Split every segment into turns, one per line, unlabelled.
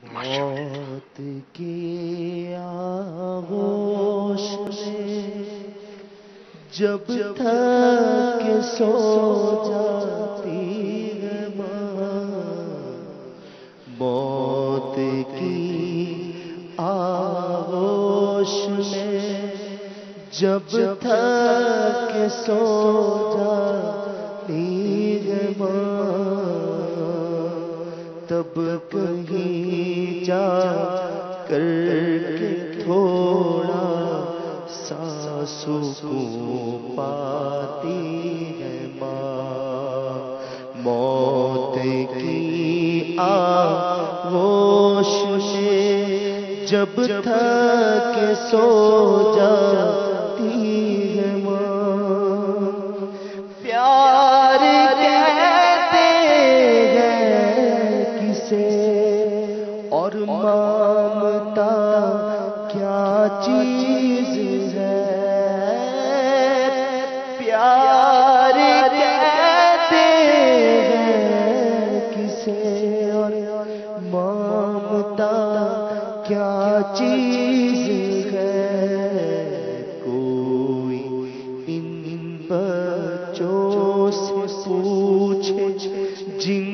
موت کی آغوش میں جب تک سو جاتی ہے ماں، موت کی آغوش میں جب تک سو جاتی ہے ماں، تب کہیں جا کر کے تھوڑا سا سکون پاتی ہے ماں، موت کی آغوش میں جب تک سو جاتی ہے ماں، پیار کہتے ہیں کسے اور ممتا کیا چیز ہے، پیار کہتے ہیں کسے اور ممتا کیا چیز ہے، کوئی ان بچوں سے پوچھے جن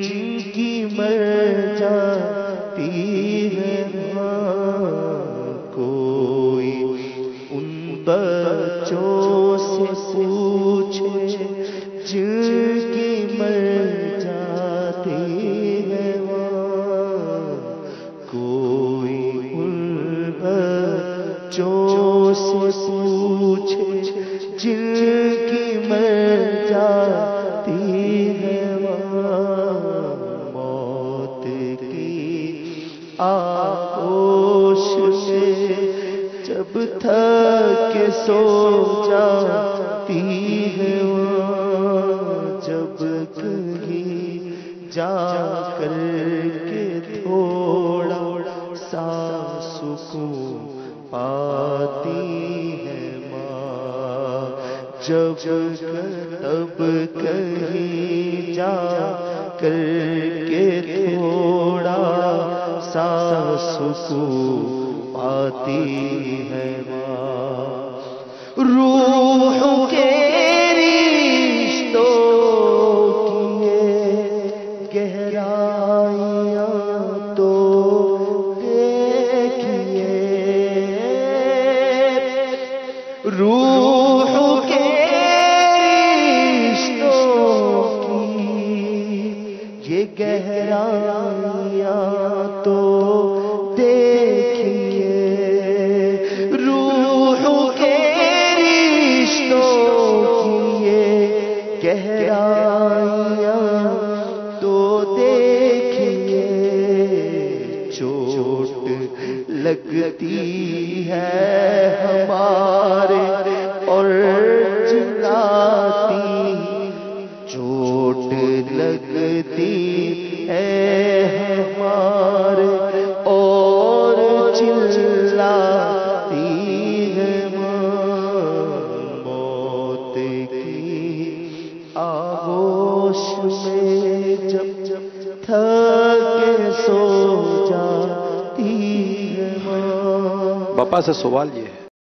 کی مر جاتی ہے ماں، کوئی ان بچوں سے پوچھے جن کی مر جاتی ہے ماں، کوئی ان بچوں سے پوچھے جن کی مر جاتی ہے ماں، موت کی آغوش میں جب تک سو جاتی ہے ماں، جب کہیں جا کر کے تھوڑا سا سکون پاتی ہے ماں، جب تب کہیں جا کر کے تھوڑا سا سکون پاتی ہے ماں، روح کے رشتوں کی گہرائیاں تو دیکھیے، روح کے رشتوں کی یہ گہرائیاں تو دیکھیے، روح کے رشتوں کی یہ گہرائیاں تو دیکھیے، چوٹ لگتی ہے ہمارے اور چلاتی، چوٹ لگتی ہے ہمارے اور چلاتی ہے ماں، موت کی آغوش میں جب تھک سو جاتی ہے ماں۔
باپا سے سوال یہ ہے